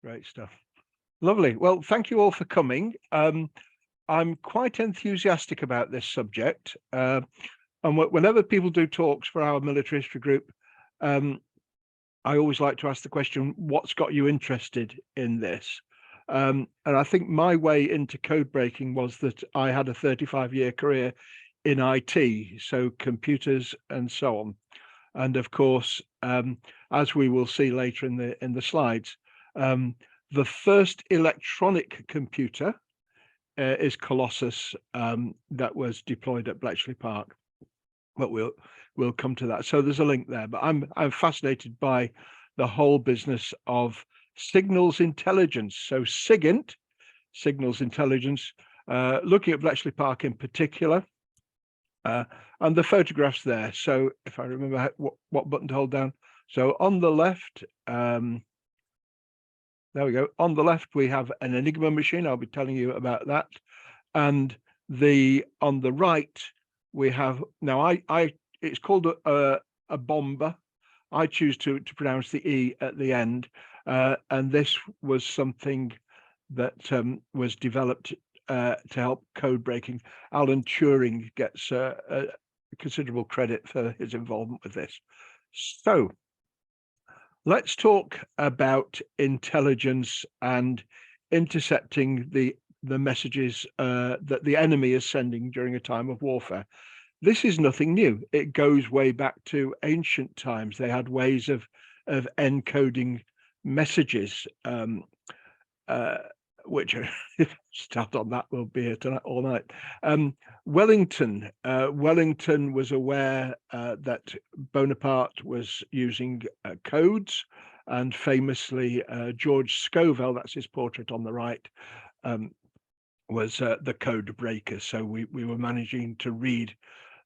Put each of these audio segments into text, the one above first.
Great stuff. Lovely. Well, thank you all for coming. I'm quite enthusiastic about this subject. And whenever people do talks for our military history group, I always like to ask the question, what's got you interested in this? And I think my way into code breaking was that I had a 35-year career in IT, so computers and so on. And of course, as we will see later in the slides, the first electronic computer is Colossus, that was deployed at Bletchley Park. But we'll come to that. So there's a link there. But I'm fascinated by the whole business of signals intelligence. So SIGINT, signals intelligence, looking at Bletchley Park in particular. And the photographs there. So if I remember what button to hold down. So on the left, there we go. On the left, we have an Enigma machine. I'll be telling you about that. And on the right, we have, now it's called a bomber. I choose to pronounce the E at the end. And this was something that was developed to help code breaking. Alan Turing gets considerable credit for his involvement with this. So let's talk about intelligence and intercepting the messages that the enemy is sending during a time of warfare. This is nothing new. It goes way back to ancient times. They had ways of encoding messages, which start on that, we'll be here tonight all night. Wellington was aware that Bonaparte was using codes, and famously George Scoville, that's his portrait on the right, was the code breaker. So we were managing to read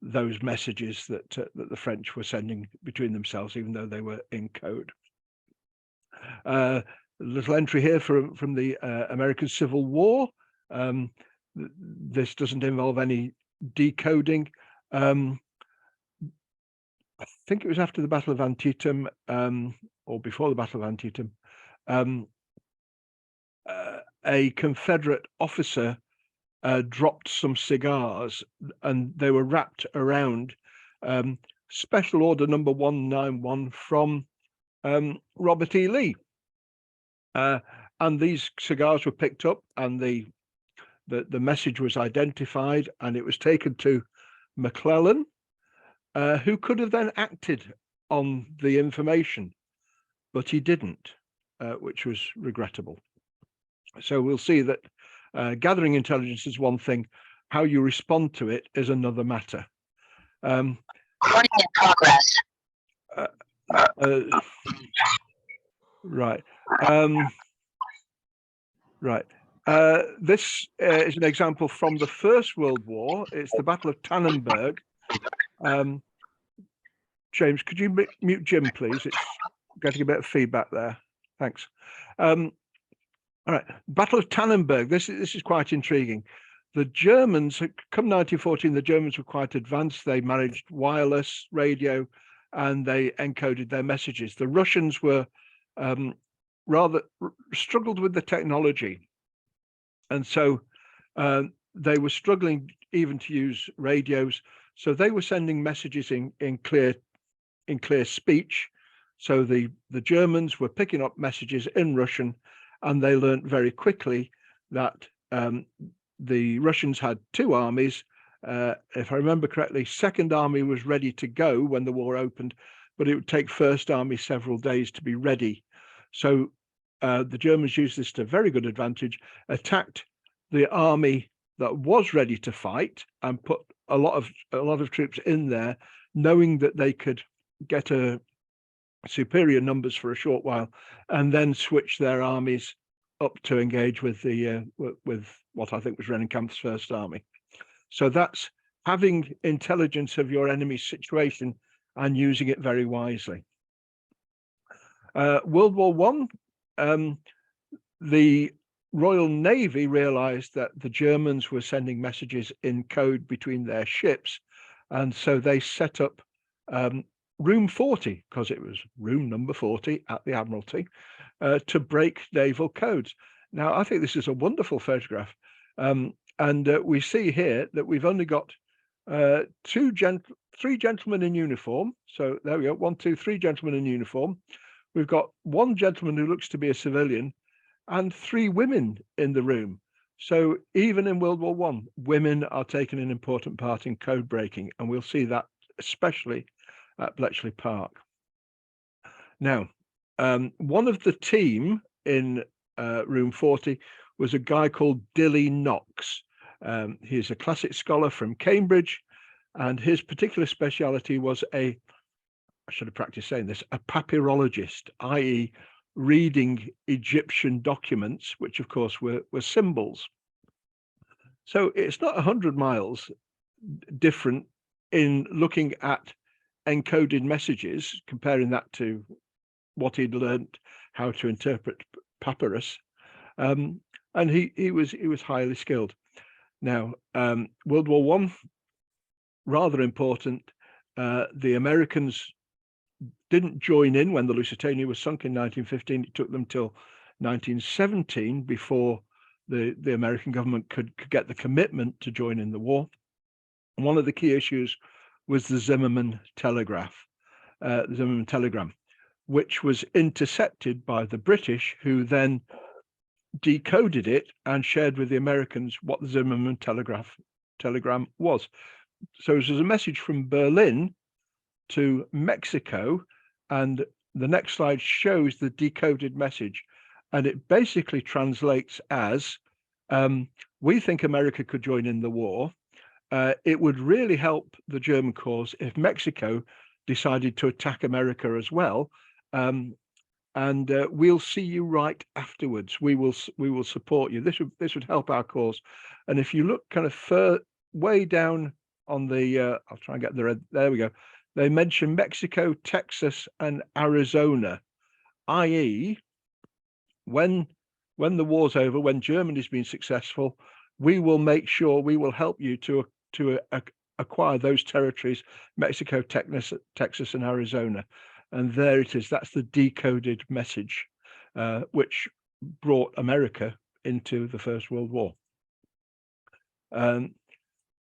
those messages that the French were sending between themselves, even though they were in code. A little entry here from the American Civil War. This doesn't involve any decoding. I think it was after the Battle of Antietam, or before the Battle of Antietam. A Confederate officer dropped some cigars, and they were wrapped around Special Order number 191 from Robert E. Lee. And these cigars were picked up, and the message was identified, and it was taken to McClellan, who could have then acted on the information, but he didn't, which was regrettable. So we'll see that gathering intelligence is one thing, how you respond to it is another matter. Recording in progress. Right. Right. This is an example from the First World War. It's the Battle of Tannenberg. James, could you mute Jim, please? It's getting a bit of feedback there. Thanks. All right, Battle of Tannenberg. This is quite intriguing. The Germans, come 1914, the Germans were quite advanced. They managed wireless radio, and they encoded their messages. The Russians were rather struggled with the technology, and so they were struggling even to use radios. So they were sending messages in clear speech. So the Germans were picking up messages in Russian, and they learned very quickly that the Russians had two armies. If I remember correctly, Second Army was ready to go when the war opened, but it would take First Army several days to be ready. So the Germans used this to very good advantage, attacked the army that was ready to fight, and put a lot of troops in there, knowing that they could get a superior numbers for a short while, and then switch their armies up to engage with what I think was Rennenkampf's First Army. So that's having intelligence of your enemy's situation and using it very wisely. World War I, the Royal Navy realized that the Germans were sending messages in code between their ships, and so they set up room 40, because it was room number 40 at the Admiralty, to break naval codes. Now, I think this is a wonderful photograph. And we see here that we've only got three gentlemen in uniform. So there we go, 1, 2, 3 gentlemen in uniform. We've got one gentleman who looks to be a civilian and 3 women in the room. So even in World War I, women are taking an important part in code breaking, and we'll see that especially at Bletchley Park. Now, one of the team in room 40 was a guy called Dilly Knox. He's a classic scholar from Cambridge, and his particular speciality was I should have practiced saying this, a papyrologist, i.e. reading Egyptian documents, which of course were symbols. So it's not 100 miles different in looking at encoded messages, comparing that to what he'd learned how to interpret papyrus. And he was highly skilled. Now, World War I, rather important. The Americans didn't join in when the Lusitania was sunk in 1915. It took them till 1917 before the American government could get the commitment to join in the war. And one of the key issues was the Zimmerman telegram, which was intercepted by the British, who then decoded it and shared with the Americans what the Zimmerman telegram was. So it was a message from Berlin to Mexico, and the next slide shows the decoded message, and it basically translates as, we think America could join in the war. It would really help the German cause if Mexico decided to attack America as well, and we'll see you right afterwards. We will support you. This would help our cause. And if you look kind of way down on the, I'll try and get the red. There we go. They mention Mexico, Texas, and Arizona, i.e., when the war's over, when Germany's been successful, we will make sure we will help you to acquire those territories, Mexico, Texas, and Arizona. And there it is. That's the decoded message, which brought America into the First World War. A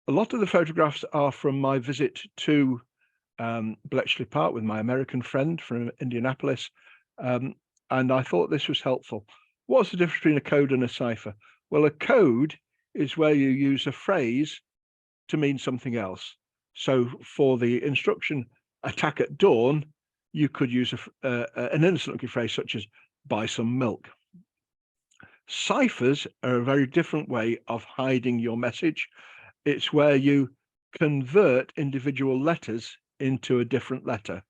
lot of the photographs are from my visit to Bletchley Park with my American friend from Indianapolis, and I thought this was helpful. What's the difference between a code and a cipher? Well, a code is where you use a phrase to mean something else. So for the instruction attack at dawn, you could use an innocent-looking phrase such as buy some milk. Ciphers are a very different way of hiding your message. It's where you convert individual letters into a different letter.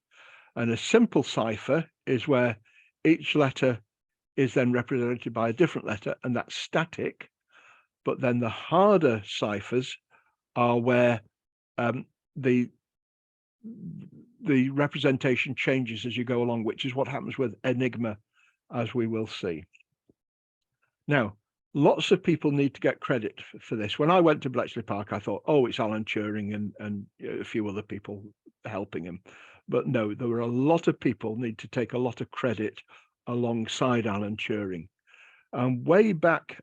And a simple cipher is where each letter is then represented by a different letter, and that's static. But then the harder ciphers are where the representation changes as you go along, which is what happens with Enigma, as we will see. Now, lots of people need to get credit for this. When I went to Bletchley Park, I thought, oh, it's Alan Turing and a few other people helping him. But no, there were a lot of people need to take a lot of credit alongside Alan Turing. And way back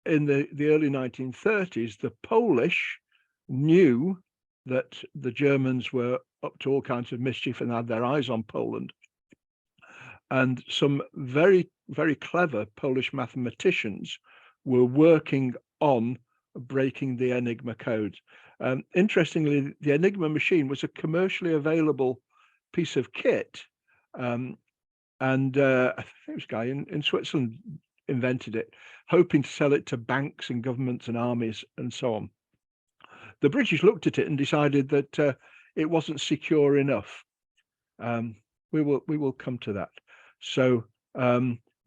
in the early 1930s, the Polish knew that the Germans were up to all kinds of mischief and had their eyes on Poland. And some very, very clever Polish mathematicians were working on breaking the Enigma code. Interestingly, the Enigma machine was a commercially available piece of kit. And I think it was a guy in Switzerland invented it, hoping to sell it to banks and governments and armies and so on. The British looked at it and decided that it wasn't secure enough. We will come to that. So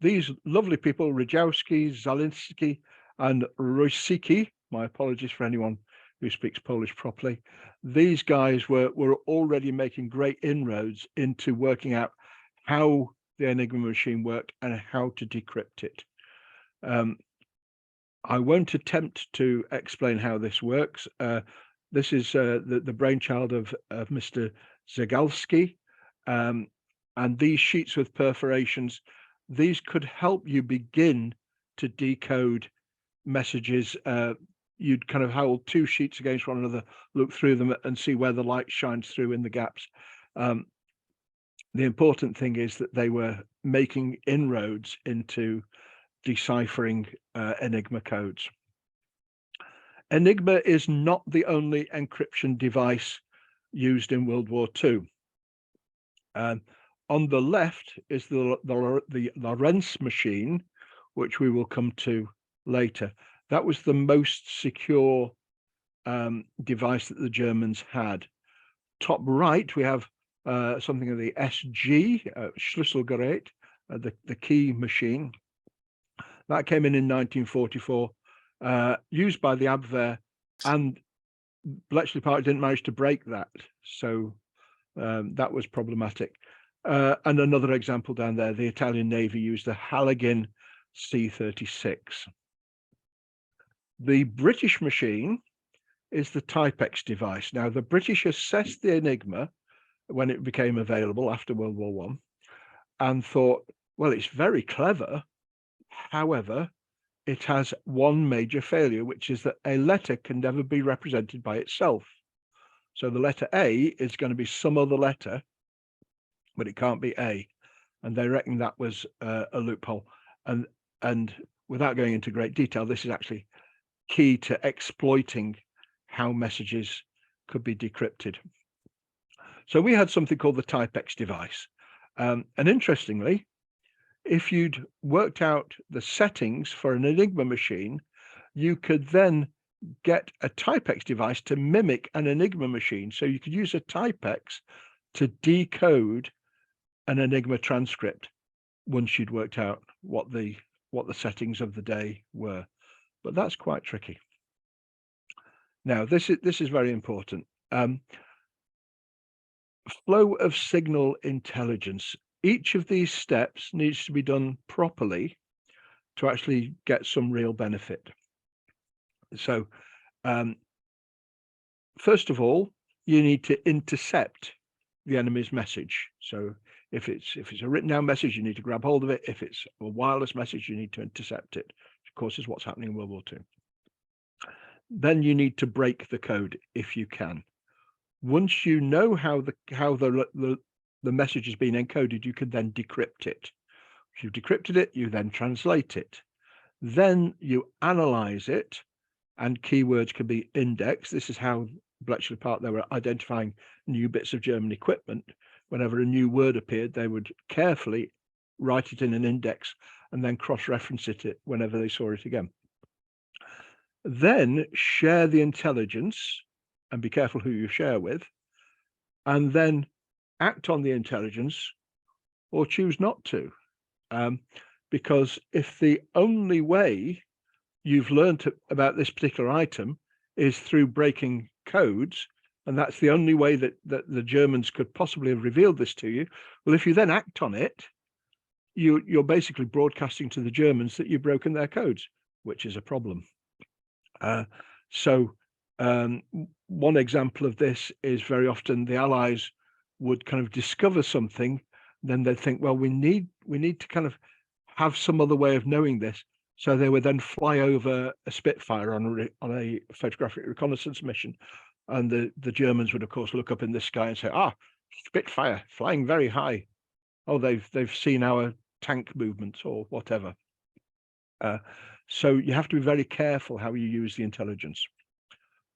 these lovely people, Rajowski, Zalinsky, and Roysicki, my apologies for anyone who speaks Polish properly, these guys were already making great inroads into working out how the Enigma machine worked and how to decrypt it. I won't attempt to explain how this works. This is the brainchild of Mr. Zagalski, And these sheets with perforations, these could help you begin to decode messages. You'd kind of hold two sheets against one another, look through them and see where the light shines through in the gaps. The important thing is that they were making inroads into deciphering Enigma codes. Enigma is not the only encryption device used in World War II. On the left is the Lorentz machine, which we will come to later. That was the most secure device that the Germans had. Top right, we have something of the SG, Schlüsselgerät, the key machine. That came in 1944, used by the Abwehr, and Bletchley Park didn't manage to break that. So that was problematic. And another example down there, the Italian Navy used the Halligan C-36. The British machine is the Typex device. Now, the British assessed the Enigma when it became available after World War I and thought, well, it's very clever. However, it has one major failure, which is that a letter can never be represented by itself. So the letter A is going to be some other letter, but it can't be A. And they reckon that was a loophole. And without going into great detail, this is actually key to exploiting how messages could be decrypted. So we had something called the Typex device. And interestingly, if you'd worked out the settings for an Enigma machine, you could then get a Typex device to mimic an Enigma machine. So you could use a Typex to decode an Enigma transcript once you'd worked out what the settings of the day were. But that's quite tricky. Now, this is very important. Flow of signal intelligence. Each of these steps needs to be done properly to actually get some real benefit. So, first of all, you need to intercept the enemy's message. So if it's a written down message, you need to grab hold of it. If it's a wireless message, you need to intercept it, which of course is what's happening in World War II. Then you need to break the code if you can. Once you know how the message has been encoded, you can then decrypt it. If you've decrypted it, you then translate it. Then you analyze it, and keywords can be indexed. This is how Bletchley Park, they were identifying new bits of German equipment. Whenever a new word appeared, they would carefully write it in an index and then cross-reference it whenever they saw it again. Then share the intelligence, and be careful who you share with, and then act on the intelligence or choose not to. Because if the only way you've learned about this particular item is through breaking codes, and that's the only way that the Germans could possibly have revealed this to you, well, if you then act on it, you're basically broadcasting to the Germans that you've broken their codes, which is a problem. One example of this is very often the Allies would kind of discover something, then they'd think, well, we need to kind of have some other way of knowing this. So they would then fly over a Spitfire on a photographic reconnaissance mission, and the Germans would of course look up in the sky and say, Spitfire flying very high. Oh, they've seen our tank movements or whatever. So you have to be very careful how you use the intelligence.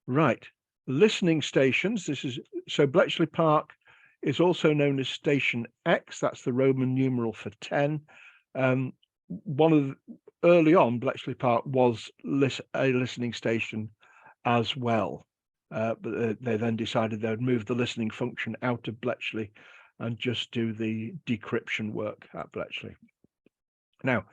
Right, listening stations. So Bletchley Park is also known as Station X. That's the Roman numeral for 10. Early on, Bletchley Park was a listening station as well, but they then decided they would move the listening function out of Bletchley and just do the decryption work at Bletchley. Now,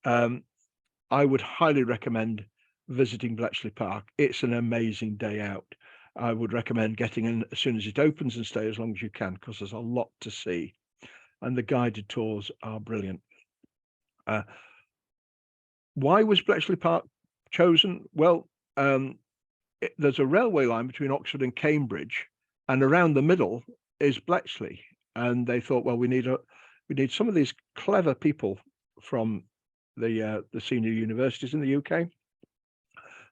I would highly recommend visiting Bletchley Park. It's an amazing day out. I would recommend getting in as soon as it opens and stay as long as you can, because there's a lot to see, and the guided tours are brilliant. Why was Bletchley Park chosen? Well, there's a railway line between Oxford and Cambridge, and around the middle is Bletchley. and they thought, well, we need some of these clever people from the senior universities in the UK.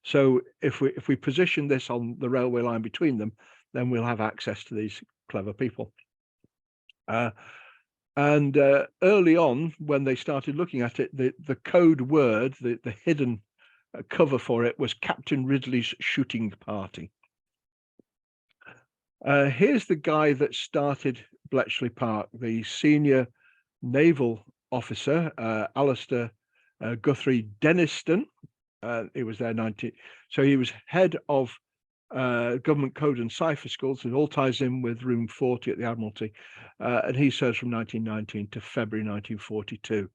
So if we position this on the railway line between them, then we'll have access to these clever people. And early on, when they started looking at it, the code word, the hidden cover for it was Captain Ridley's shooting party. Here's the guy that started Bletchley Park, the senior naval officer, Alistair Guthrie Denniston. He was there so he was head of government code and cipher schools. It all ties in with room 40 at the Admiralty, and he serves from 1919 to February 1942.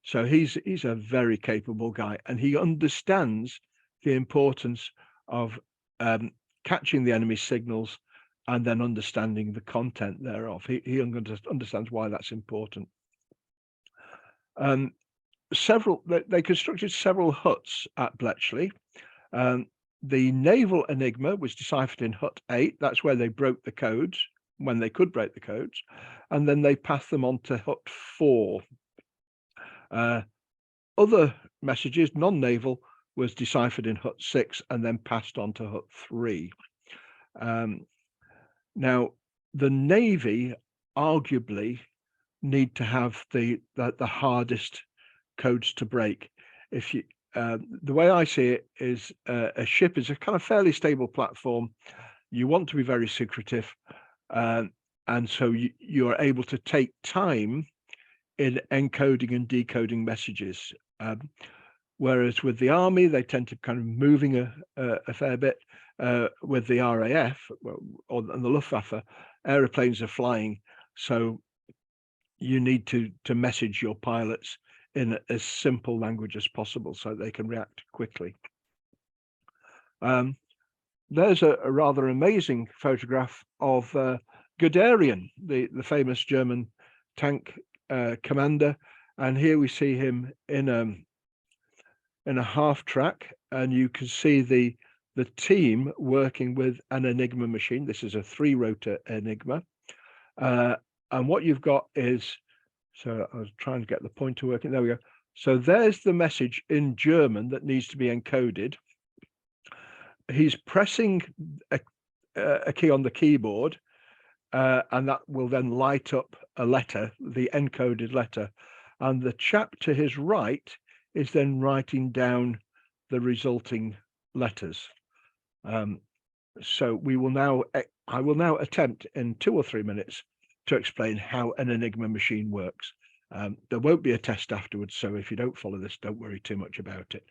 So he's a very capable guy, and he understands the importance of catching the enemy signals and then understanding the content thereof. He understands why that's important. They constructed several huts at Bletchley. The naval Enigma was deciphered in hut 8. That's where they broke the codes, when they could break the codes, and then they passed them on to hut 4. Other messages, non-naval, was deciphered in hut 6 and then passed on to hut 3. Now, the Navy arguably need to have the hardest codes to break. If you the way I see it is a ship is a kind of fairly stable platform. You want to be very secretive, and so you are able to take time in encoding and decoding messages. Whereas with the army, they tend to kind of moving a fair bit. With the RAF and the Luftwaffe, aeroplanes are flying, so you need to message your pilots in as simple language as possible so they can react quickly. There's a rather amazing photograph of Guderian, the famous German tank commander, and here we see him in a half track, and you can see the team working with an Enigma machine. This is a 3-rotor Enigma, and what you've got is, so I was trying to get the pointer working. There we go. So there's the message in German that needs to be encoded. He's pressing a key on the keyboard, and that will then light up a letter, the encoded letter. And the chap to his right is then writing down the resulting letters. So I will now attempt in 2 or 3 minutes to explain how an Enigma machine works. There won't be a test afterwards, so if you don't follow this, don't worry too much about it.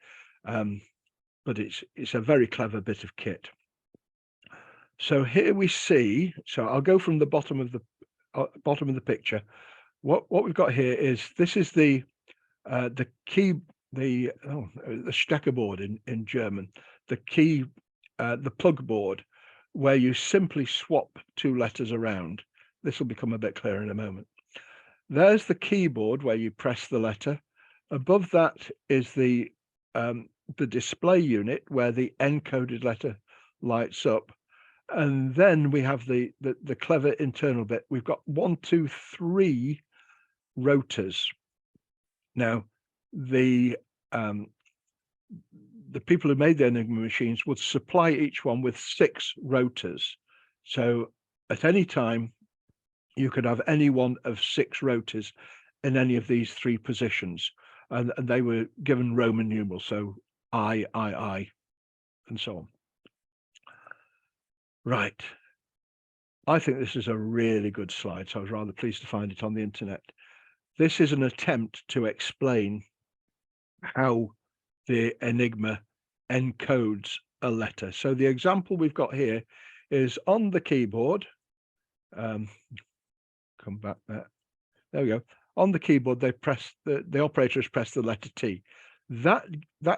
But it's a very clever bit of kit. So here we see. So I'll go from the bottom of the picture. What we've got here is, this is the key, the Stecker board in German, the key, the plug board, where you simply swap 2 letters around. This will become a bit clearer in a moment. There's the keyboard where you press the letter. Above that is the display unit where the encoded letter lights up. And then we have the clever internal bit. We've got 1, 2, 3 rotors. Now, the people who made the Enigma machines would supply each one with 6 rotors. So at any time, you could have any one of 6 rotors in any of these 3 positions, and they were given Roman numerals, so I, and so on. Right. I think this is a really good slide, so I was rather pleased to find it on the internet. This is an attempt to explain how the Enigma encodes a letter. So the example we've got here is on the keyboard. Come back there. There we go. On the keyboard, the operator has pressed the letter T. That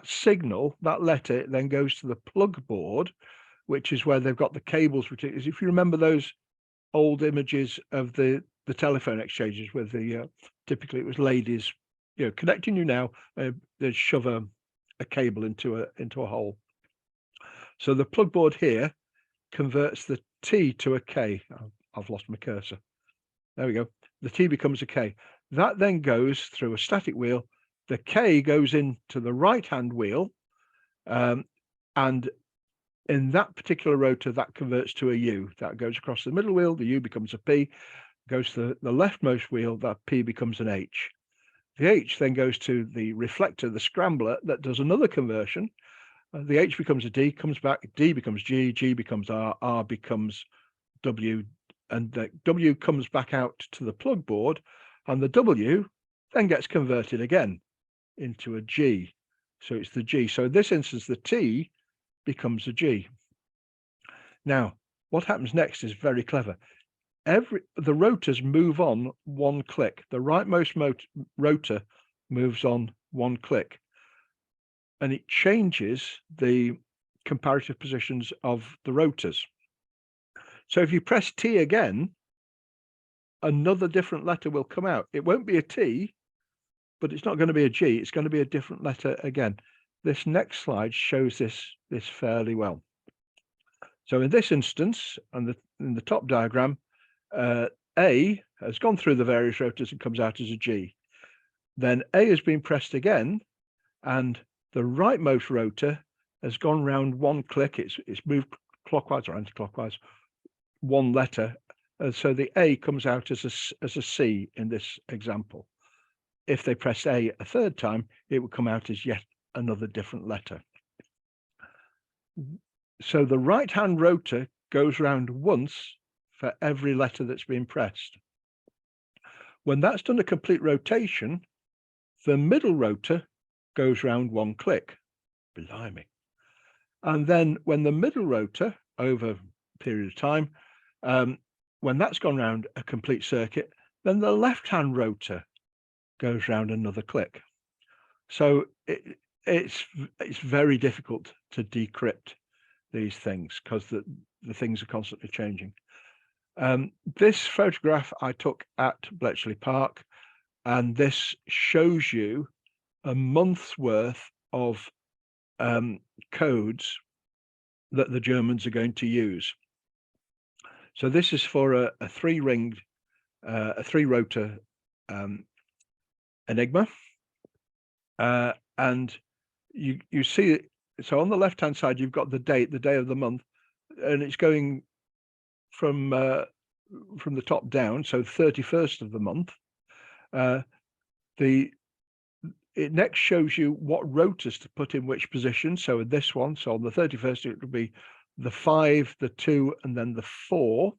signal, that letter, then goes to the plug board, which is where they've got the cables. Which is, if you remember those old images of the telephone exchanges with the typically it was ladies, connecting you now. They'd shove a cable into a hole. So the plug board here converts the T to a K. I've lost my cursor. There we go. The T becomes a K. That then goes through a static wheel. The K goes into the right-hand wheel, and in that particular rotor, that converts to a U. That goes across the middle wheel. The U becomes a P. Goes to the leftmost wheel. That P becomes an H. The H then goes to the reflector, the scrambler, that does another conversion. The H becomes a D, comes back, D becomes G, G becomes R, R becomes W, and the W comes back out to the plug board, and the W then gets converted again into a G. So it's the G. So in this instance, the T becomes a G. Now, what happens next is very clever. The rotors move on one click. The rightmost rotor moves on one click, and it changes the comparative positions of the rotors. So if you press T again, another different letter will come out. It won't be a T, but it's not going to be a G. It's going to be a different letter again. This next slide shows this fairly well. So in this instance, in the top diagram, A has gone through the various rotors and comes out as a G. Then A has been pressed again, and the rightmost rotor has gone round one click. It's moved clockwise or anti-clockwise, one letter. So the A comes out as a C in this example. If they press A a third time, it would come out as yet another different letter. So the right-hand rotor goes round once for every letter that's been pressed. When that's done a complete rotation, the middle rotor goes round one click. Blimey. And then when the middle rotor, over a period of time, when that's gone round a complete circuit, then the left-hand rotor goes round another click. So it's very difficult to decrypt these things because the things are constantly changing. This photograph I took at Bletchley Park, and this shows you a month's worth of codes that the Germans are going to use. So this is for a three-ringed, a three-rotor Enigma, and you see it. So on the left-hand side, you've got the day of the month, and it's going from the top down, so 31st of the month. It next shows you what rotors to put in which position. So in this one, so on the 31st, it will be the 5, the 2, and then the 4.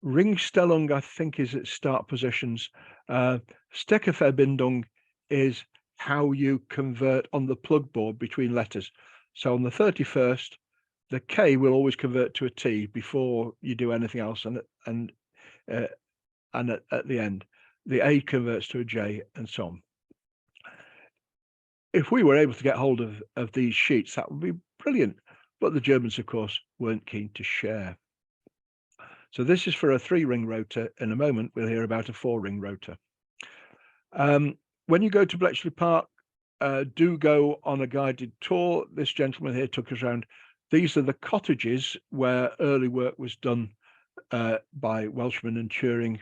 Ringstellung, I think, is its start positions. Steckerverbindung is how you convert on the plug board between letters. So on the 31st, the K will always convert to a T before you do anything else, and at the end, the A converts to a J, and so on. If we were able to get hold of these sheets, that would be brilliant. But the Germans, of course, weren't keen to share. So this is for a 3-ring rotor. In a moment, we'll hear about a 4-ring rotor. When you go to Bletchley Park, do go on a guided tour. This gentleman here took us around. These are the cottages where early work was done by Welshman and Turing.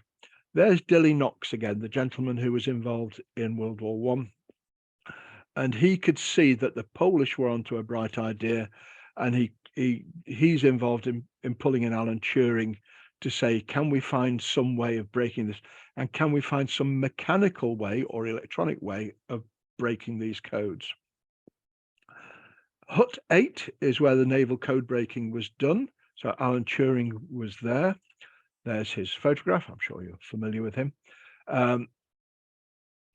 There's Dilly Knox again, the gentleman who was involved in World War I. And he could see that the Polish were onto a bright idea, and he's involved in pulling in Alan Turing to say, can we find some way of breaking this? And can we find some mechanical way or electronic way of breaking these codes? Hut 8 is where the naval code breaking was done. So Alan Turing was there. There's his photograph. I'm sure you're familiar with him.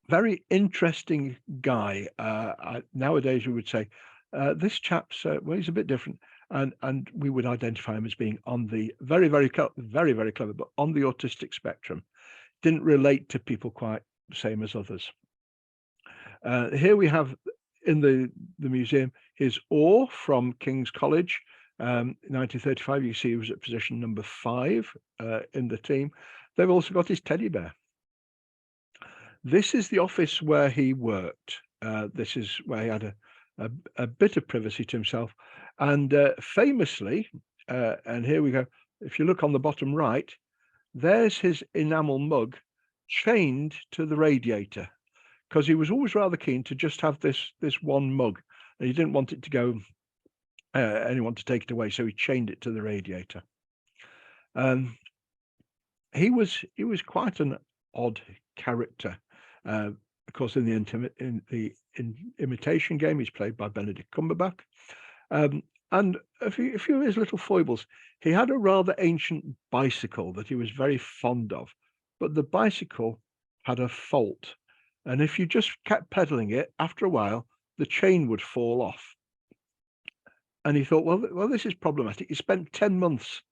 Very interesting guy. Nowadays, we would say, this chap's, well, he's a bit different. And we would identify him as being on the very, very clever, but on the autistic spectrum. Didn't relate to people quite the same as others. Here we have in the museum his oar from King's College, 1935. You see he was at position number 5 in the team. They've also got his teddy bear. This is the office where he worked. This is where he had a bit of privacy to himself. And famously, and here we go, if you look on the bottom right, there's his enamel mug chained to the radiator, because he was always rather keen to just have this one mug, and he didn't want it to go, anyone to take it away, so he chained it to the radiator. He was quite an odd character. Of course, in the Imitation Game, he's played by Benedict Cumberbatch. And a few of his little foibles. He had a rather ancient bicycle that he was very fond of, but the bicycle had a fault. And if you just kept pedaling it, after a while, the chain would fall off. And he thought, well, this is problematic. He spent 10 months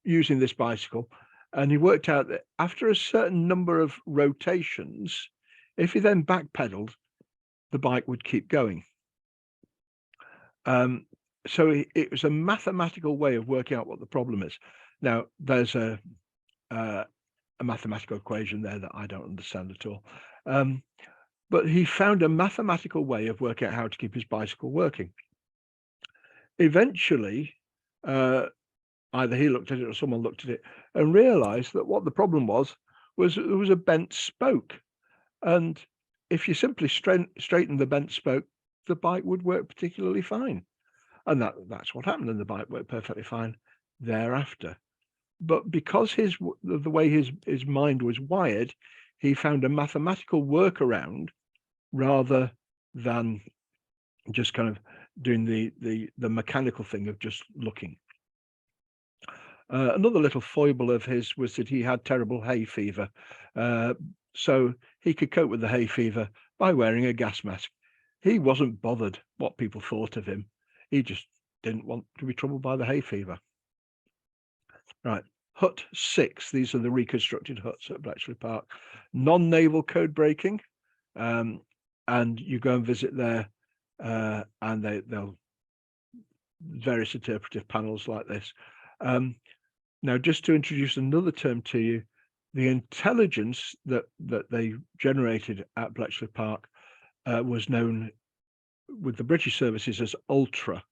using this bicycle. And he worked out that after a certain number of rotations, if he then backpedaled, the bike would keep going. So it was a mathematical way of working out what the problem is. Now, there's a mathematical equation there that I don't understand at all. But he found a mathematical way of working out how to keep his bicycle working. Eventually, either he looked at it or someone looked at it and realized that what the problem was there was a bent spoke. And if you simply straighten the bent spoke, the bike would work particularly fine. And that's what happened, and the bike worked perfectly fine thereafter. But because the way his mind was wired, he found a mathematical workaround rather than just kind of doing the mechanical thing of just looking. Another little foible of his was that he had terrible hay fever. So he could cope with the hay fever by wearing a gas mask. He wasn't bothered what people thought of him. He just didn't want to be troubled by the hay fever. Right. Hut 6. These are the reconstructed huts at Bletchley Park. Non-naval code breaking. And you go and visit there, and they'll various interpretive panels like this. Now, just to introduce another term to you, the intelligence that they generated at Bletchley Park was known with the British services as ultra.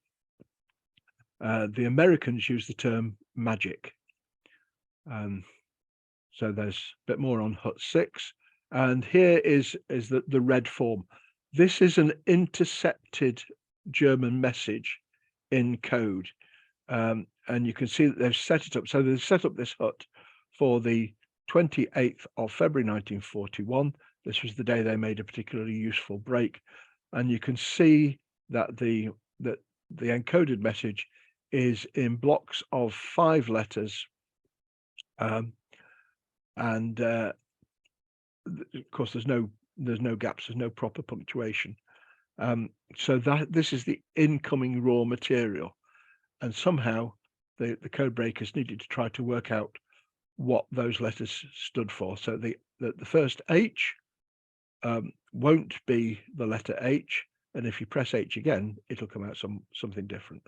The Americans use the term magic. So there's a bit more on Hut 6. And here is the red form. This is an intercepted German message in code. And you can see that they've set it up. So they've set up this hut for the 28th of February 1941. This was the day they made a particularly useful break. And you can see that the encoded message is in blocks of 5 letters. And of course, there's no gaps, there's no proper punctuation. So this is the incoming raw material. And somehow the code breakers needed to try to work out what those letters stood for. So the first H won't be the letter H, and if you press H again, it'll come out something different.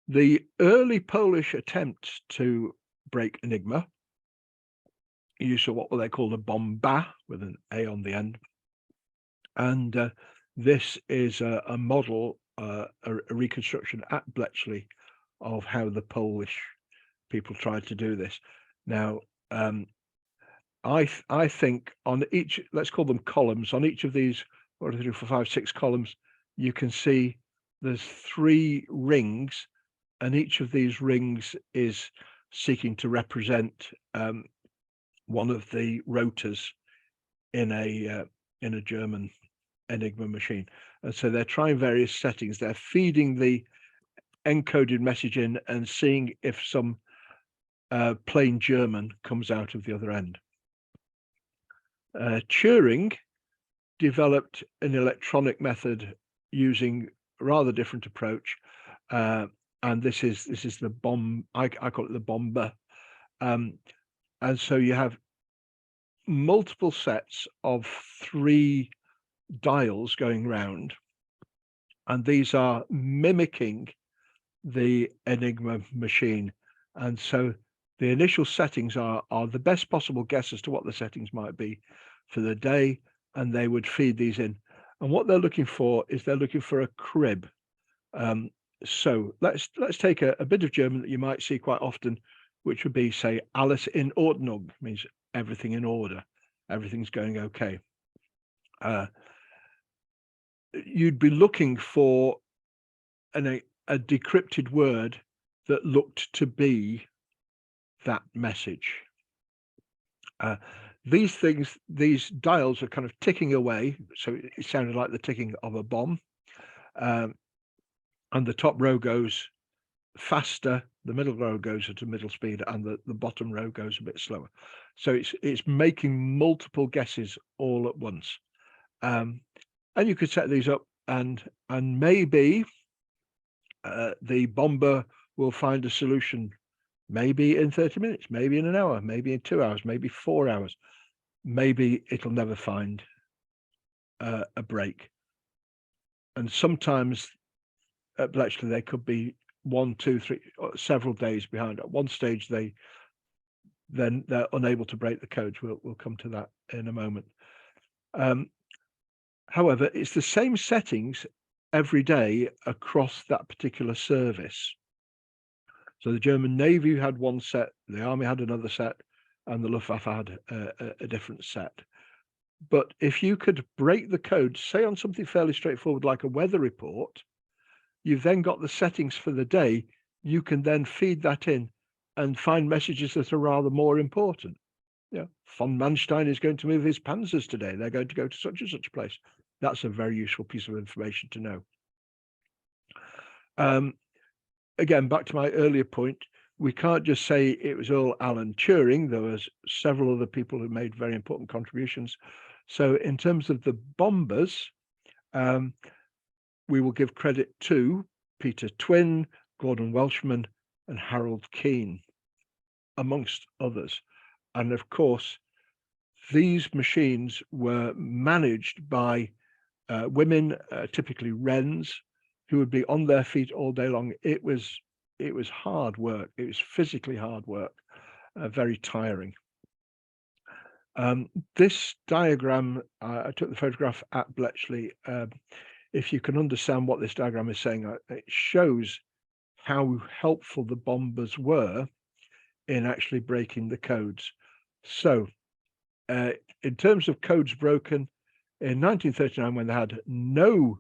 The early Polish attempts to break Enigma used what they called a bomba with an A on the end, and this is a model, a reconstruction at Bletchley of how the Polish people tried to do this. Now, I think on each, let's call them columns, on each of these 1, 2, 3, 4, 5, 6 columns, you can see there's 3 rings, and each of these rings is seeking to represent one of the rotors in a German Enigma machine. And so they're trying various settings. They're feeding the encoded message in and seeing if some plain German comes out of the other end. Turing developed an electronic method using a rather different approach, and this is the bomb. I call it the bomber. And so you have multiple sets of 3 dials going round, and these are mimicking the Enigma machine. And so the initial settings are the best possible guess as to what the settings might be for the day, and they would feed these in. And what they're looking for is they're looking for a crib. So let's take a bit of German that you might see quite often, which would be, say, alles in Ordnung, means everything in order, everything's going okay. You'd be looking for a decrypted word that looked to be that message. These dials are kind of ticking away, so it sounded like the ticking of a bomb. And the top row goes faster, the middle row goes at a middle speed, and the bottom row goes a bit slower. So it's making multiple guesses all at once. And you could set these up, and maybe the bomber will find a solution, maybe in 30 minutes, maybe in an hour, maybe in 2 hours, maybe 4 hours. Maybe it'll never find a break. And sometimes at Bletchley, they could be 1, 2, 3, several days behind. At one stage, they're unable to break the codes. We'll come to that in a moment. However, it's the same settings every day across that particular service. So the German Navy had one set, the Army had another set, and the Luftwaffe had a different set. But if you could break the code, say on something fairly straightforward like a weather report, you've then got the settings for the day. You can then feed that in and find messages that are rather more important. Yeah, von Manstein is going to move his panzers today. They're going to go to such and such a place. That's a very useful piece of information to know. Again, back to my earlier point, we can't just say it was all Alan Turing. There was several other people who made very important contributions. So in terms of the bombers, we will give credit to Peter Twin, Gordon Welshman, and Harold Keane, amongst others. And of course, these machines were managed by women, typically wrens, who would be on their feet all day long. It was hard work. It was physically hard work, very tiring. This diagram, I took the photograph at Bletchley. If you can understand what this diagram is saying, it shows how helpful the bombers were in actually breaking the codes. So in terms of codes broken, in 1939, when they had no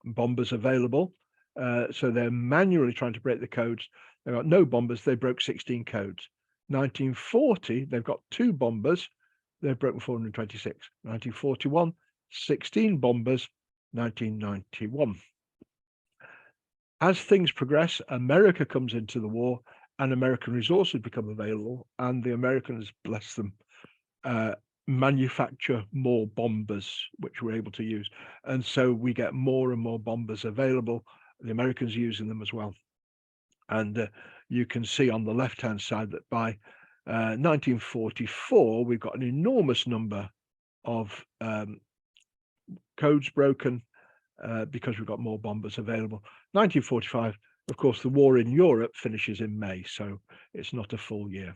bombers available, so they're manually trying to break the codes, they've got no bombers, they broke 16 codes. 1940, they've got 2 bombers, they've broken 426. 1941, 16 bombers. 1991. As things progress, America comes into the war and American resources become available, and the Americans, bless them, manufacture more bombers, which we're able to use. And so we get more and more bombers available, the Americans using them as well. And you can see on the left-hand side that by 1944, we've got an enormous number of codes broken because we've got more bombers available. 1945, of course, the war in Europe finishes in May, so it's not a full year.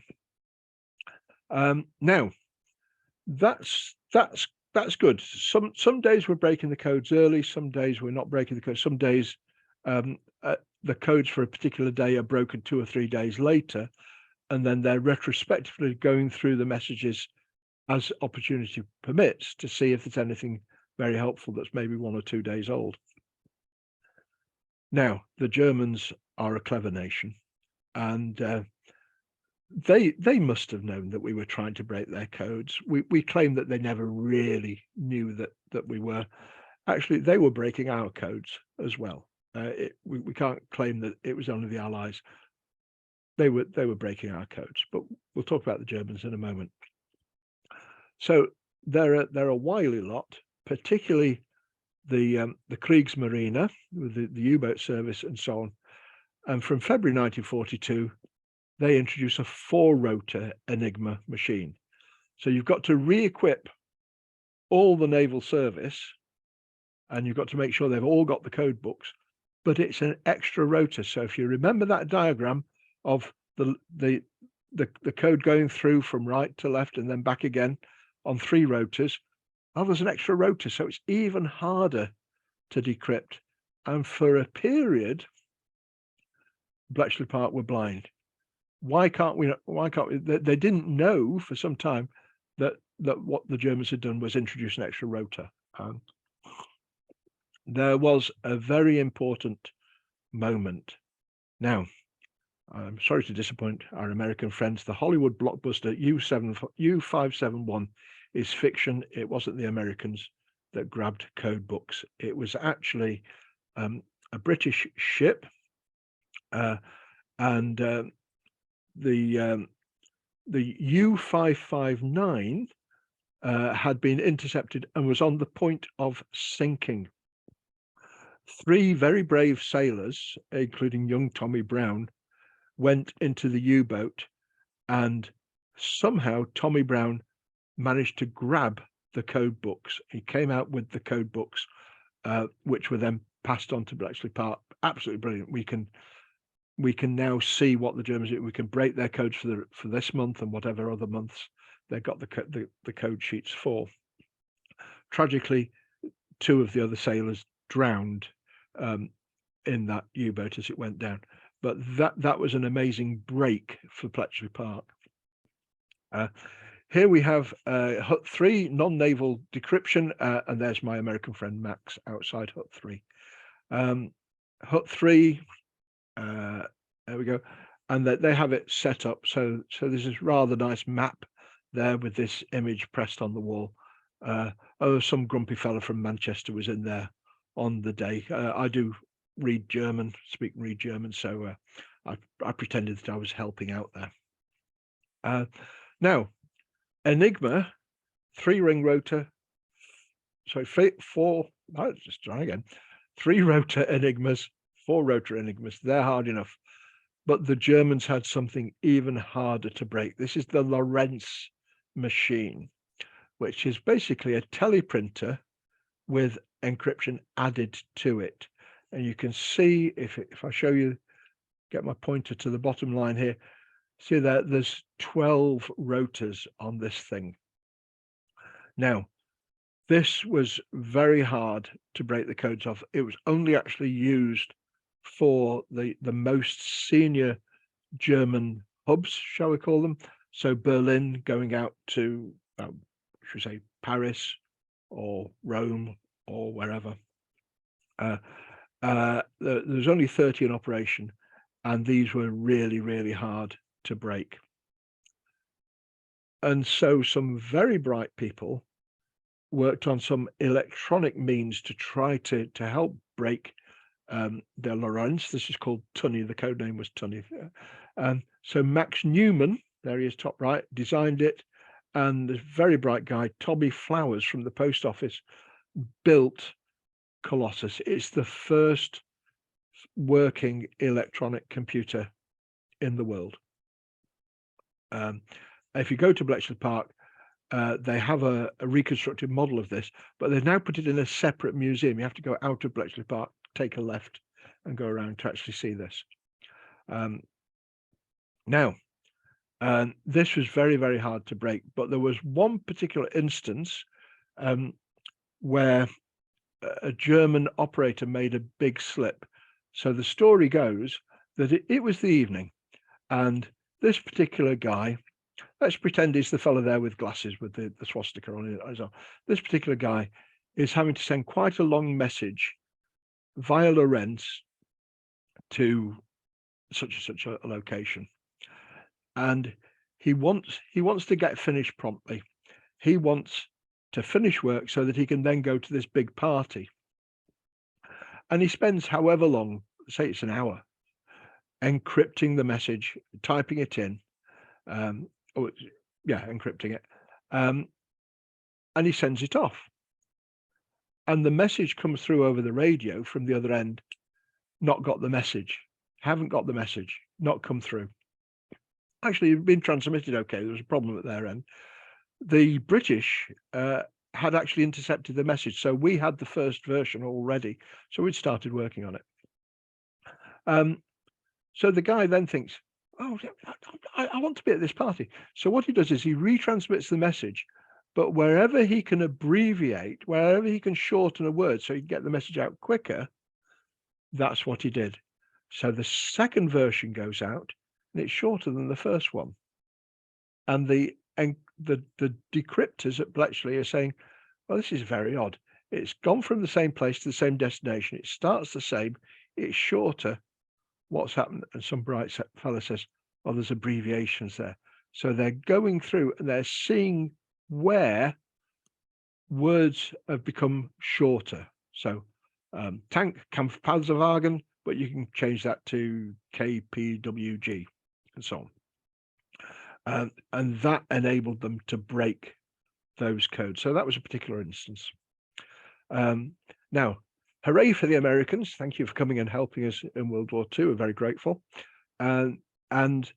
Now, that's good. Some days we're breaking the codes early, some days we're not breaking the codes. Some days the codes for a particular day are broken 2 or 3 days later, and then they're retrospectively going through the messages as opportunity permits to see if there's anything very helpful that's maybe 1 or 2 days old. Now, the Germans are a clever nation, and they must have known that we were trying to break their codes. We claim that they never really knew that we were. Actually, they were breaking our codes as well. We can't claim that it was only the Allies. They were breaking our codes, but we'll talk about the Germans in a moment. So they're a wily lot, particularly the Kriegsmarine, with the U-boat service and so on. And from February 1942, they introduce a 4-rotor Enigma machine. So you've got to re-equip all the naval service, and you've got to make sure they've all got the code books, but it's an extra rotor. So if you remember that diagram of the code going through from right to left and then back again on 3 rotors, oh, there's an extra rotor, so it's even harder to decrypt and for a period, Bletchley Park were blind. Why can't we? They didn't know for some time that what the Germans had done was introduce an extra rotor. There was a very important moment. Now, I'm sorry to disappoint our American friends. The Hollywood blockbuster U571 is fiction. It wasn't the Americans that grabbed code books. It was actually a British ship, and the U559 had been intercepted and was on the point of sinking. 3 very brave sailors, including young Tommy Brown, went into the U-boat, and somehow Tommy Brown managed to grab the code books. He came out with the code books, which were then passed on to Bletchley Park. Absolutely brilliant. We can now see what the Germans do. We can break their codes for this month and whatever other months they've got the code sheets for. Tragically, 2 of the other sailors drowned in that U-boat as it went down. But that was an amazing break for Bletchley Park. Here we have Hut 3 non-naval decryption, and there's my American friend Max outside Hut 3. Hut 3, there we go, and they have it set up. So there's this rather nice map there with this image pressed on the wall. Some grumpy fella from Manchester was in there on the day. I do read German, speak and read German, so I pretended that I was helping out there. Now, Enigma, 3-ring rotor, sorry, 3 rotor Enigmas, 4 rotor Enigmas. They're hard enough, but the Germans had something even harder to break. This is the Lorentz machine, which is basically a teleprinter with encryption added to it. And you can see, if I show you, get my pointer to the bottom line here, see that there's 12 rotors on this thing. Now, this was very hard to break the codes of. It was only actually used for the most senior German hubs, shall we call them? So Berlin going out to, should we say, Paris or Rome or wherever. There's only 30 in operation, and these were really, really hard to break. And so some very bright people worked on some electronic means to try to help break the Lorentz. This is called Tunny. The code name was Tunny. So Max Newman, there he is, top right, designed it, and this very bright guy, Tommy Flowers from the post office, built Colossus. It's the first working electronic computer in the world. If you go to Bletchley Park, they have a reconstructed model of this, but they've now put it in a separate museum. You have to go out of Bletchley Park, take a left, and go around to actually see this. Now, this was very, very hard to break, but there was one particular instance where a German operator made a big slip. So the story goes that it was the evening, and this particular guy, let's pretend he's the fellow there with glasses with the swastika on it. This particular guy is having to send quite a long message via Lorentz to such and such a location, and he wants to get finished promptly. He wants to finish work so that he can then go to this big party, and he spends however long, say it's an hour, encrypting the message, typing it in, encrypting it, and he sends it off, and the message comes through over the radio from the other end. Not got the message, haven't got the message, not come through. Actually, it's been transmitted okay. There was a problem at their end. The British had actually intercepted the message, so we had the first version already, so we'd started working on it. So the guy then thinks, oh, I want to be at this party. So what he does is he retransmits the message, but wherever he can abbreviate, wherever he can shorten a word so he can get the message out quicker, that's what he did. So the second version goes out, and it's shorter than the first one. And the decryptors at Bletchley are saying, well, this is very odd. It's gone from the same place to the same destination. It starts the same. It's shorter. What's happened? And some bright fella says, oh, there's abbreviations there. So they're going through and they're seeing where words have become shorter. So tank, Kampfpanzerwagen, but you can change that to KPWG and so on. And that enabled them to break those codes. So that was a particular instance. Now, hooray for the Americans. Thank you for coming and helping us in World War II. We're very grateful. And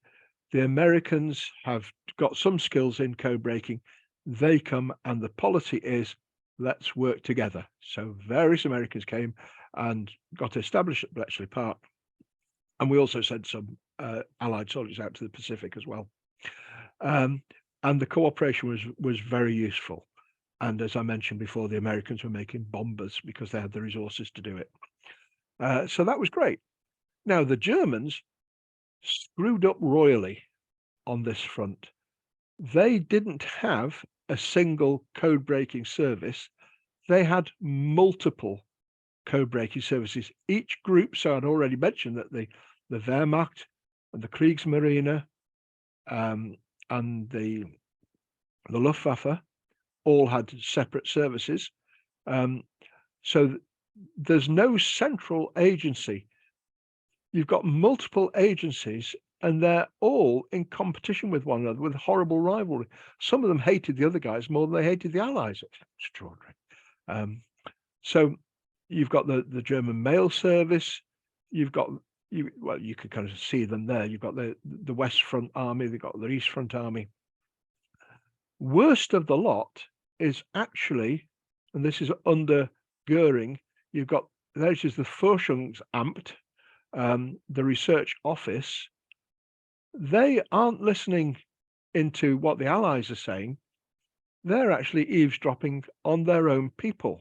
the Americans have got some skills in code breaking. They come and the policy is, let's work together. So various Americans came and got established at Bletchley Park. And we also sent some Allied soldiers out to the Pacific as well. And the cooperation was very useful. And as I mentioned before, the Americans were making bombers because they had the resources to do it. So that was great. Now, the Germans screwed up royally on this front. They didn't have a single code breaking service. They had multiple code breaking services. Each group, so I'd already mentioned that the Wehrmacht and the Kriegsmarine and the Luftwaffe all had separate services. So there's no central agency. You've got multiple agencies and they're all in competition with one another with horrible rivalry. Some of them hated the other guys more than they hated the Allies. It's extraordinary. So you've got the German mail service. You've got, well, you could kind of see them there. You've got the West Front Army. They've got the East Front Army. Worst of the lot is actually, and this is under Goering, you've got, this is the Forschungsamt, the research office. They aren't listening into what the Allies are saying. They're actually eavesdropping on their own people.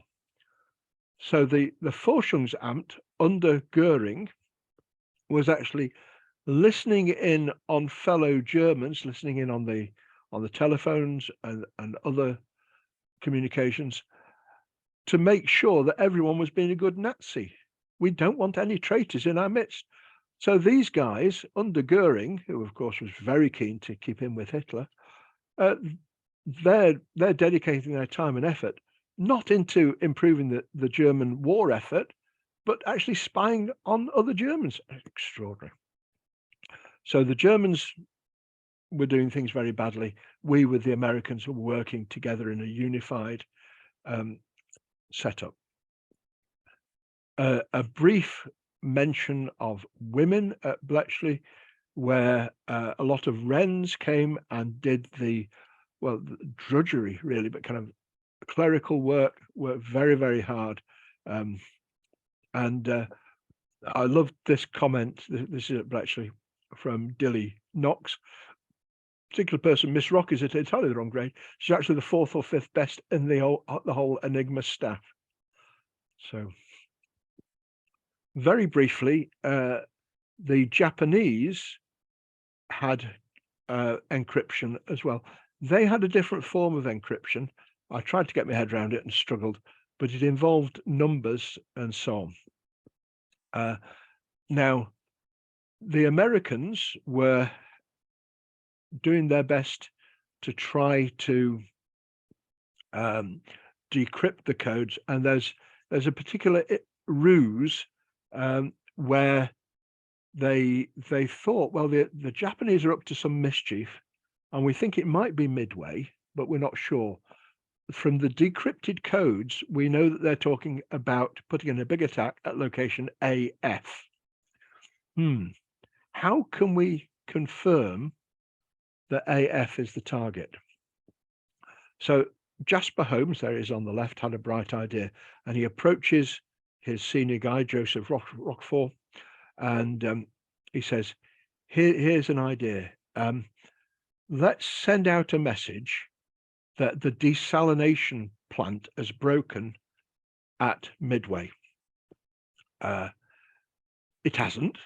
So the Forschungsamt under Goering was actually listening in on fellow Germans, listening in on the telephones and other communications to make sure that everyone was being a good Nazi. We don't want any traitors in our midst. So these guys under Goering, who of course was very keen to keep in with Hitler, they're dedicating their time and effort not into improving the German war effort, but actually spying on other Germans. Extraordinary. So the Germans were doing things very badly. We, with the Americans, were working together in a unified setup. A brief mention of women at Bletchley, where a lot of Wrens came and did the drudgery, really, but kind of clerical work, worked very, very hard. And I loved this comment. This is at Bletchley from Dilly Knox. Particular person, Miss Rock, is at entirely the wrong grade. She's actually the 4th or 5th best in the whole Enigma staff. So very briefly, the Japanese had encryption as well. They had a different form of encryption. I tried to get my head around it and struggled, but it involved numbers and so on. Now, the Americans were doing their best to try to decrypt the codes, and there's a particular ruse where they thought, well, the Japanese are up to some mischief, and we think it might be Midway, but we're not sure. From the decrypted codes, we know that they're talking about putting in a big attack at location AF. How can we confirm that AF is the target? So Jasper Holmes, there he is on the left, had a bright idea, and he approaches his senior guy, Joseph Roquefort, and he says, here's an idea. Let's send out a message that the desalination plant has broken at Midway. it hasn't,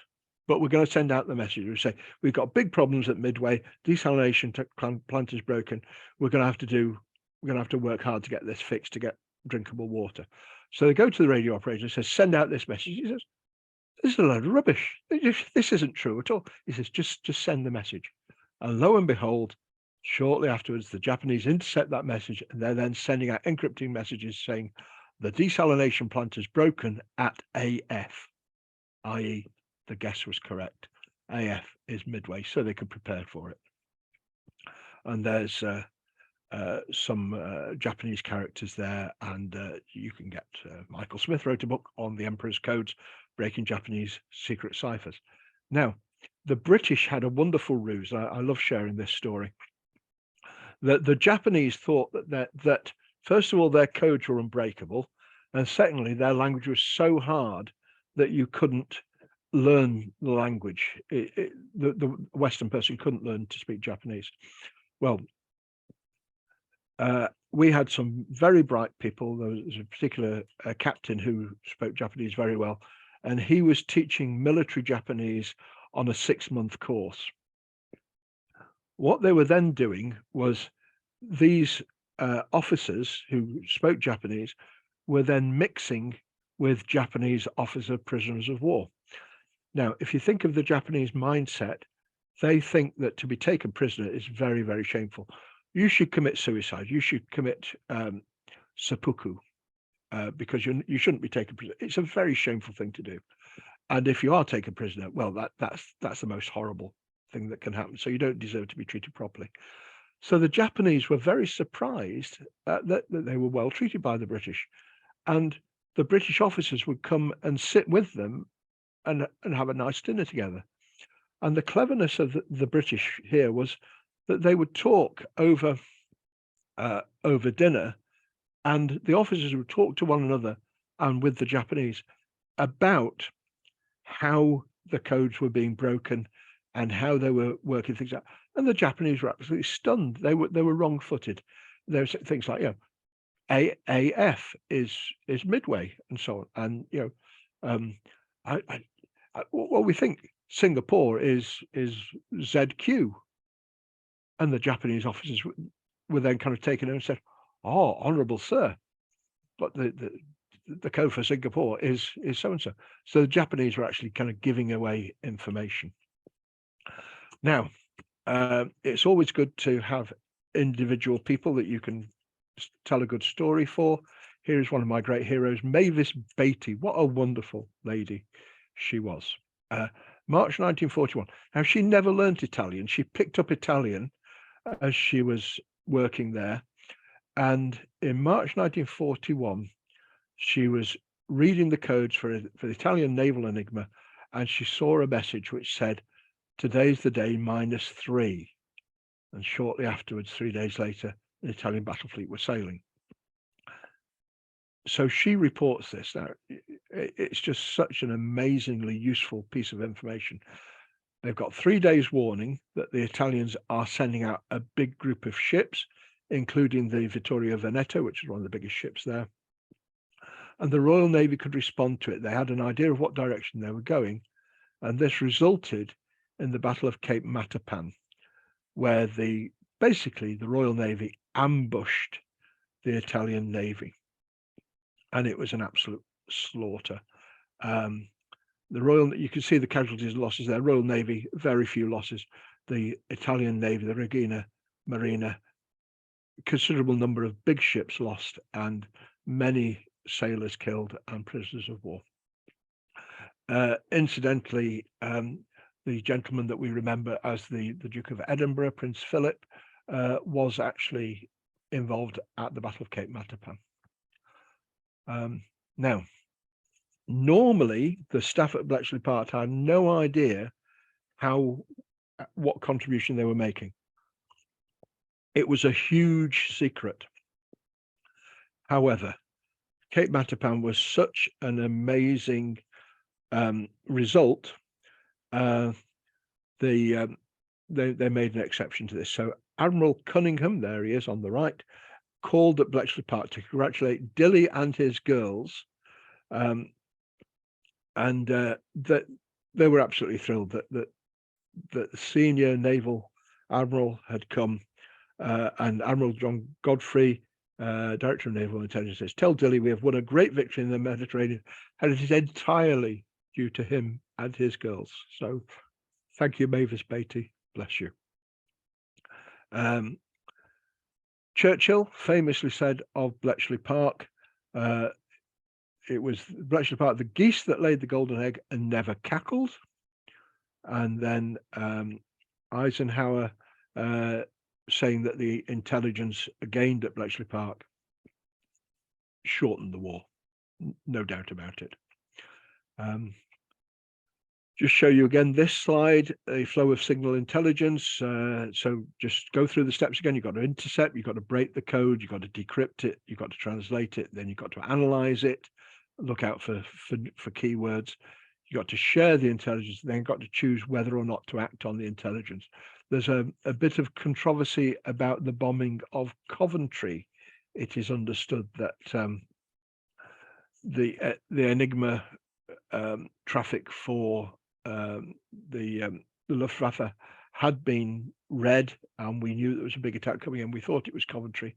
but we're going to send out the message. We say, we've got big problems at Midway. Desalination plant is broken. We're going to have to work hard to get this fixed, to get drinkable water. So they go to the radio operator and says, send out this message. He says, this is a load of rubbish. This isn't true at all. He says, just send the message. And lo and behold, shortly afterwards, the Japanese intercept that message, and they're then sending out encrypting messages saying the desalination plant is broken at AF, i.e. the guess was correct. AF is Midway, so they could prepare for it. And there's some Japanese characters there, and you can get Michael Smith wrote a book on the Emperor's Codes, breaking Japanese secret ciphers. Now, the British had a wonderful ruse. I love sharing this story. The Japanese thought that first of all, their codes were unbreakable, and secondly, their language was so hard that you couldn't learn the language. The Western person couldn't learn to speak Japanese. Well, we had some very bright people. There was a particular captain who spoke Japanese very well, and he was teaching military Japanese on a 6-month course. What they were then doing was these officers who spoke Japanese were then mixing with Japanese officer prisoners of war. Now, if you think of the Japanese mindset, they think that to be taken prisoner is very, very shameful. You should commit suicide. You should commit seppuku because you shouldn't be taken prisoner. It's a very shameful thing to do. And if you are taken prisoner, well, that's the most horrible thing that can happen. So you don't deserve to be treated properly. So the Japanese were very surprised that they were well treated by the British. And the British officers would come and sit with them and have a nice dinner together. And the cleverness of the British here was that they would talk over dinner, and the officers would talk to one another and with the Japanese about how the codes were being broken and how they were working things out. And the Japanese were absolutely stunned. They were wrong-footed. There were things like, AF is Midway and so on. And well, we think Singapore is ZQ, and the Japanese officers were then kind of taken in and said, "Oh, honourable sir, but the code for Singapore is so and so." So the Japanese were actually kind of giving away information. Now, it's always good to have individual people that you can tell a good story for. Here is one of my great heroes, Mavis Beatty. What a wonderful lady she was. March 1941. Now, she never learnt Italian. She picked up Italian as she was working there. And in March 1941, she was reading the codes for the Italian naval enigma, and she saw a message which said, "Today's the day -3." And shortly afterwards, 3 days later, the Italian battle fleet were sailing. So she reports this. Now, it's just such an amazingly useful piece of information. They've got 3 days warning that the Italians are sending out a big group of ships, including the Vittorio Veneto, which is one of the biggest ships there. And the Royal Navy could respond to it. They had an idea of what direction they were going. And this resulted in the Battle of Cape Matapan, where basically the Royal Navy ambushed the Italian Navy. And it was an absolute slaughter. You can see the casualties and losses there. Royal Navy, very few losses. The Italian Navy, the Regina Marina, considerable number of big ships lost, and many sailors killed and prisoners of war. Incidentally, the gentleman that we remember as the Duke of Edinburgh, Prince Philip, was actually involved at the Battle of Cape Matapan. Now, normally the staff at Bletchley Park had no idea what contribution they were making. It was a huge secret. However, Cape Matapan was such an amazing result. They made an exception to this. So Admiral Cunningham, there he is on the right, called at Bletchley Park to congratulate Dilly and his girls, and that they were absolutely thrilled that the senior naval admiral had come, and Admiral John Godfrey, Director of Naval Intelligence, says, "Tell Dilly we have won a great victory in the Mediterranean, and it is entirely due to him and his girls." So thank you, Mavis Beatty. Bless you. Churchill famously said of Bletchley Park, it was Bletchley Park, the geese that laid the golden egg and never cackled. And then Eisenhower saying that the intelligence gained at Bletchley Park shortened the war, no doubt about it. Just show you again this slide, a flow of signal intelligence. So just go through the steps again. You've got to intercept, you've got to break the code, you've got to decrypt it, you've got to translate it, then you've got to analyze it, look out for keywords. You've got to share the intelligence, then got to choose whether or not to act on the intelligence. There's a bit of controversy about the bombing of Coventry. It is understood that the Enigma traffic for the Luftwaffe had been read, and we knew there was a big attack coming in. We thought it was Coventry,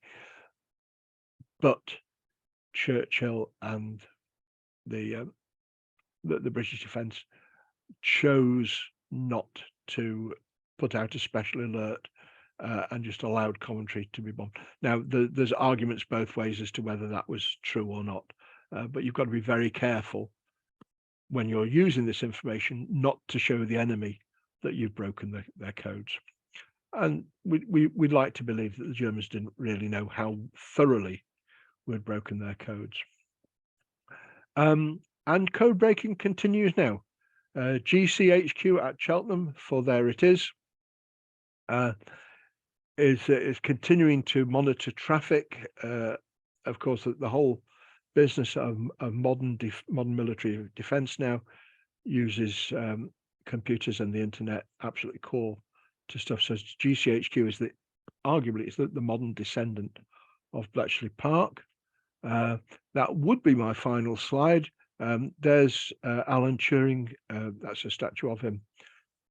but Churchill and the British defence chose not to put out a special alert and just allowed Coventry to be bombed. Now, there's arguments both ways as to whether that was true or not, but you've got to be very careful when you're using this information not to show the enemy that you've broken their codes. And we'd like to believe that the Germans didn't really know how thoroughly we'd broken their codes. And code breaking continues now. GCHQ at Cheltenham, for there it is continuing to monitor traffic. Of course, the whole business of modern military defense now uses computers and the internet, absolutely core to stuff. So GCHQ is arguably the modern descendant of Bletchley Park. That would be my final slide. There's Alan Turing. That's a statue of him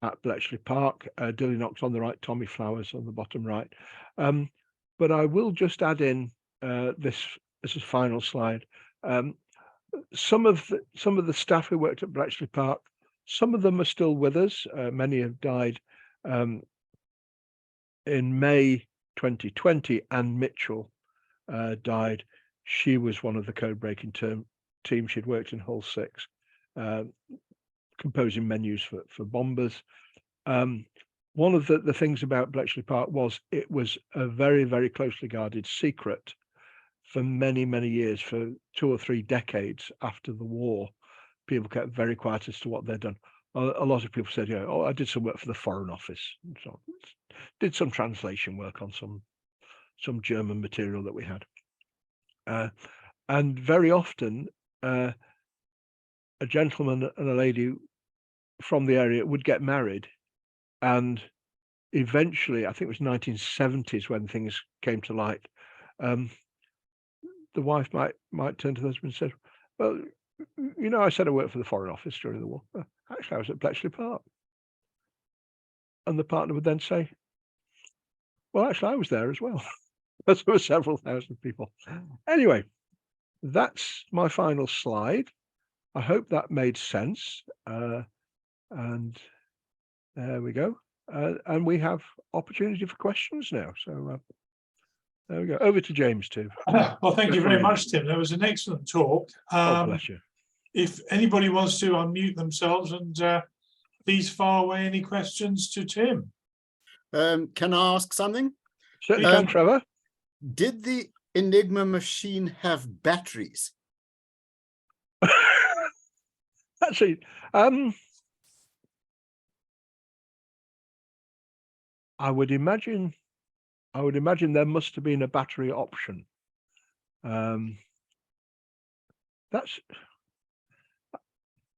at Bletchley Park. Dilly Knox on the right, Tommy Flowers on the bottom right. But I will just add in this is a final slide. Some of the staff who worked at Bletchley Park, some of them are still with us. Many have died in May 2020. Anne Mitchell died. She was one of the code breaking team. She'd worked in Hull 6, composing menus for bombers. One of the things about Bletchley Park was it was a very, very closely guarded secret for many, many years, for 2 or 3 decades after the war. People kept very quiet as to what they'd done. A lot of people said, "Oh, I did some work for the Foreign Office, so did some translation work on some German material that we had." And very often, a gentleman and a lady from the area would get married, and eventually, I think it was 1970s when things came to light. The wife might turn to the husband and say, "Well, I said I worked for the Foreign Office during the war. Actually, I was at Bletchley Park." And the partner would then say, "Well, actually, I was there as well." There were several thousand people. Anyway, that's my final slide. I hope that made sense. And there we go. And we have opportunity for questions now. So there we go. Over to James too. Well, thank you very much, Tim. That was an excellent talk. Oh, bless you. If anybody wants to unmute themselves and please fire away any questions to Tim. Can I ask something? Certainly can, Trevor. Did the Enigma machine have batteries? Actually, I would imagine there must have been a battery option.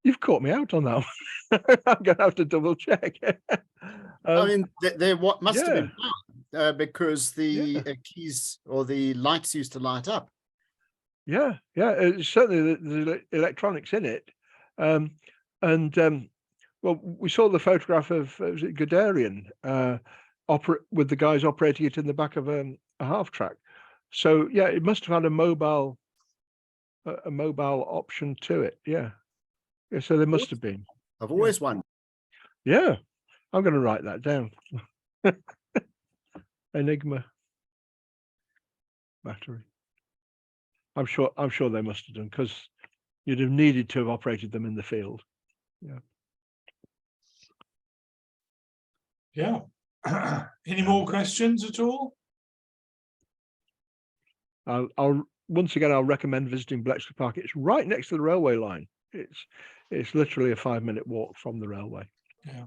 You've caught me out on that one. I'm going to have to double check. I mean, there must have been power, because the keys or the lights used to light up. Yeah. Certainly the electronics in it. And Well, we saw the photograph of was it Guderian with the guys operating it in the back of a half track. So yeah, it must have had a mobile option to it. Yeah. Yeah. So there must have been. I've always wondered. Yeah. I'm going to write that down. Enigma battery. I'm sure they must have done, because you'd have needed to have operated them in the field. Yeah. Yeah. Any more questions at all? I'll once again, I'll recommend visiting Bletchley Park. It's right next to the railway line. It's literally a 5-minute walk from the railway. Yeah.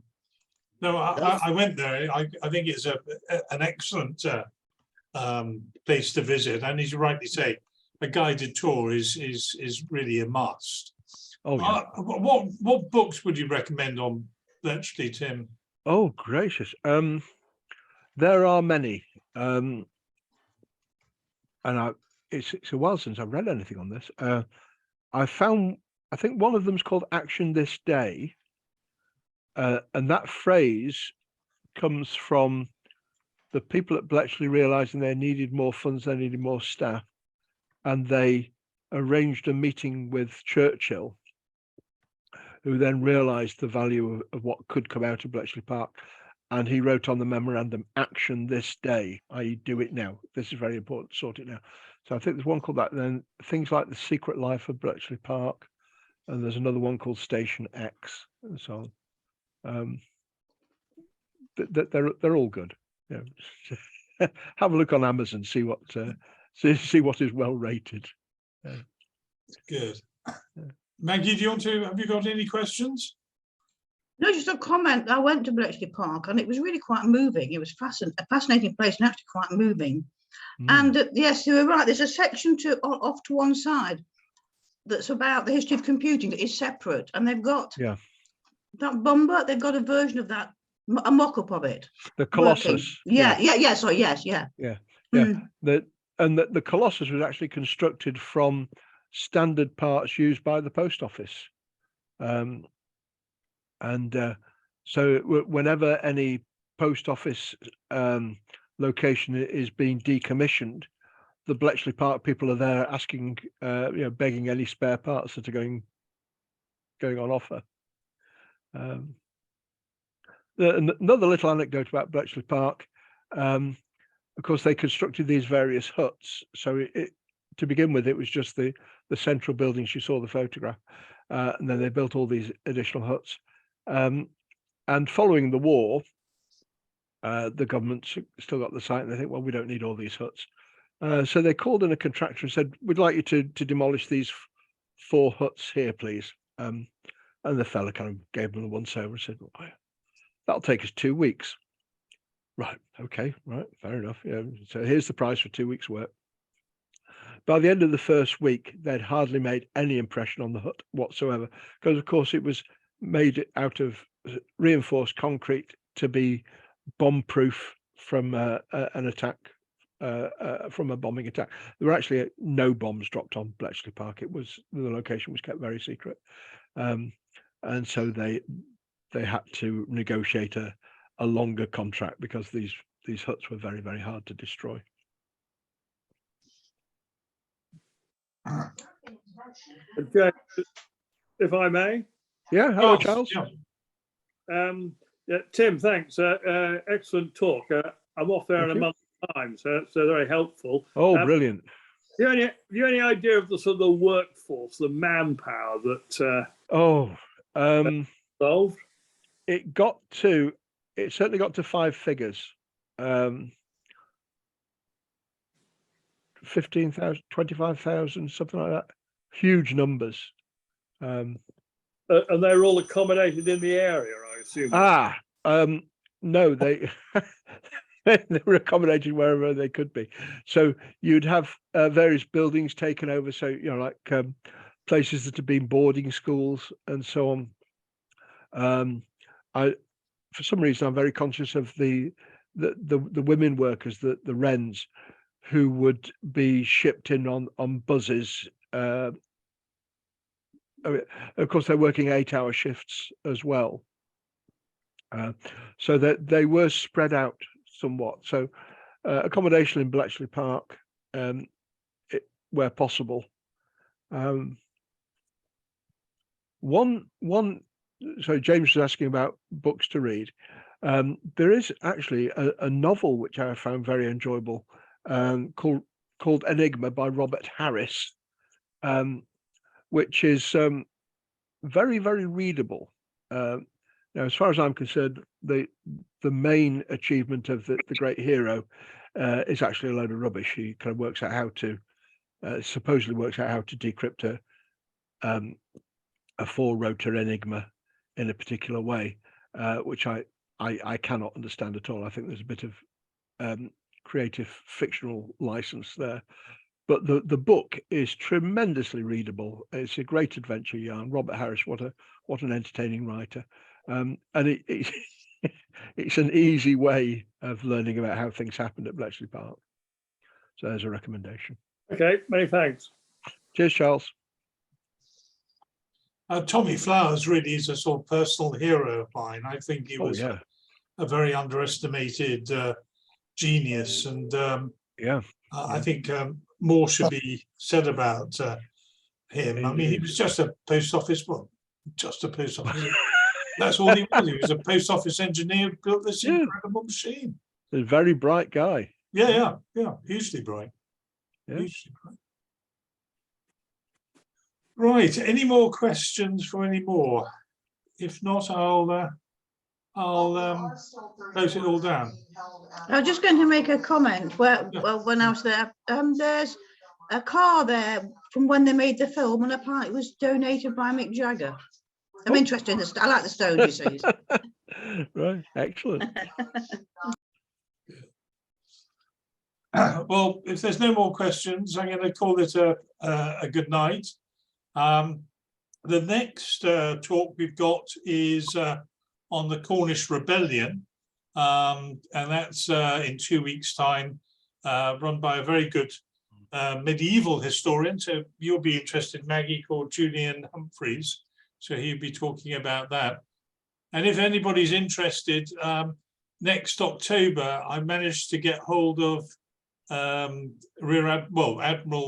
No, I went there. I think it's an excellent place to visit, and as you rightly say, a guided tour is really a must. Oh yeah. What books would you recommend on Bletchley, Tim? Oh gracious. There are many. And it's a while since I've read anything on this. I think one of them's called Action This Day. And that phrase comes from the people at Bletchley realizing they needed more funds, they needed more staff, and they arranged a meeting with Churchill, who then realized the value of what could come out of Bletchley Park. And he wrote on the memorandum, action this day, i.e. do it now. This is very important, sort it now. So I think there's one called that. Then things like The Secret Life of Bletchley Park, and there's another one called Station X, and so on. They're all good. Yeah. Have a look on Amazon, see what see what is well rated. Good. Maggie, have you got any questions? No, just a comment. I went to Bletchley Park and it was really quite moving. It was a fascinating place and actually quite moving. And yes, you were right. There's a section off to one side that's about the history of computing that is separate, and they've got that bomber. They've got a version of that, a mock-up of it. The Colossus. Yeah. Sorry, yes. Yeah. The Colossus was actually constructed from standard parts used by the post office. So whenever any post office location is being decommissioned, the Bletchley Park people are there asking, begging any spare parts that are going on offer. Another little anecdote about Bletchley Park. Of course, they constructed these various huts. So to begin with, it was just the central buildings. You saw the photograph, and then they built all these additional huts. And following the war, the government still got the site, and they think, well, we don't need all these huts. So they called in a contractor and said, we'd like you to demolish these 4 huts here, please. And the fella kind of gave them the once over and said, well, that'll take us 2 weeks. Right. Okay. Right. Fair enough. Yeah. So here's the price for 2 weeks' work. By the end of the first week, they'd hardly made any impression on the hut whatsoever, because of course it was made out of reinforced concrete to be bomb-proof from an attack, from a bombing attack. There were actually no bombs dropped on Bletchley Park. The location was kept very secret, and so they had to negotiate a longer contract because these huts were very, very hard to destroy. If I may. Yeah, hello, Charles. Yeah, Tim, thanks. Excellent talk. I'm off there in a month's time, so it's very helpful. Oh, brilliant. Have you any idea of the sort of the workforce, the manpower that involved? It certainly got to 5 figures. 15,000, 25,000, something like that. Huge numbers. And they're all accommodated in the area, I assume. No, they they were accommodated wherever they could be. So you'd have various buildings taken over. So like places that have been boarding schools and so on. For some reason, I'm very conscious of the women workers, the wrens, who would be shipped in on buses. Of course, they're working 8-hour shifts as well. So that they were spread out somewhat. So accommodation in Bletchley Park, where possible. So James was asking about books to read. There is actually a novel which I found very enjoyable, called Enigma by Robert Harris, which is very, very readable. Now, as far as I'm concerned, the main achievement of the great hero is actually a load of rubbish. He kind of works out how to, supposedly works out how to decrypt a 4-rotor enigma in a particular way, which I cannot understand at all. I think there's a bit of creative fictional license there. But the book is tremendously readable. It's a great adventure yarn. Robert Harris, what an entertaining writer. And it's an easy way of learning about how things happened at Bletchley Park. So there's a recommendation. Okay, many thanks. Cheers, Charles. Tommy Flowers really is a sort of personal hero of mine. I think he was a very underestimated genius, and I think more should be said about him. I mean, he was just a post office, that's all he was. He was a post office engineer who built this incredible machine. A very bright guy. Yeah, hugely bright. Yeah. Hugely bright. Right, any more questions for any more? If not, I'll close it all down. I was just going to make a comment. Well, when I was there, there's a car there from when they made the film, and apparently it was donated by Mick Jagger. I'm interested in this. I like the Stones, you see. Right, excellent. Well, if there's no more questions, I'm going to call it a good night. The next talk we've got is on the Cornish Rebellion, and that's in 2 weeks' time, run by a very good medieval historian. So you'll be interested, Maggie, called Julian Humphreys. So he'll be talking about that. And if anybody's interested, next October, I managed to get hold of Admiral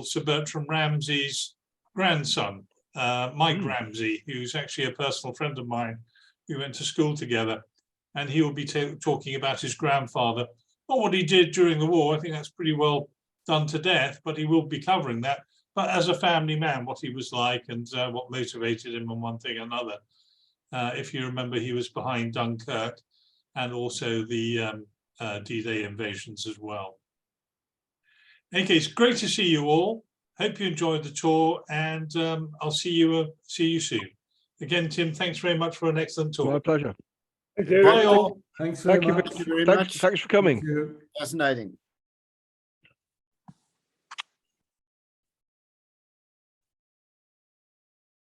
Sir Bertram Ramsay's grandson, Mike Ramsay, who's actually a personal friend of mine. We went to school together, and he will be talking about his grandfather, not what he did during the war. I think that's pretty well done to death, but he will be covering that. But as a family man, what he was like and what motivated him on one thing or another. If you remember, he was behind Dunkirk and also the D-Day invasions as well. Okay, it's great to see you all. Hope you enjoyed the tour, and I'll see you soon. Again, Tim, thanks very much for an excellent tour. My pleasure. Thank you. Bye all. Thanks very much. Thank you very much. Thanks for coming. Thank you. Fascinating.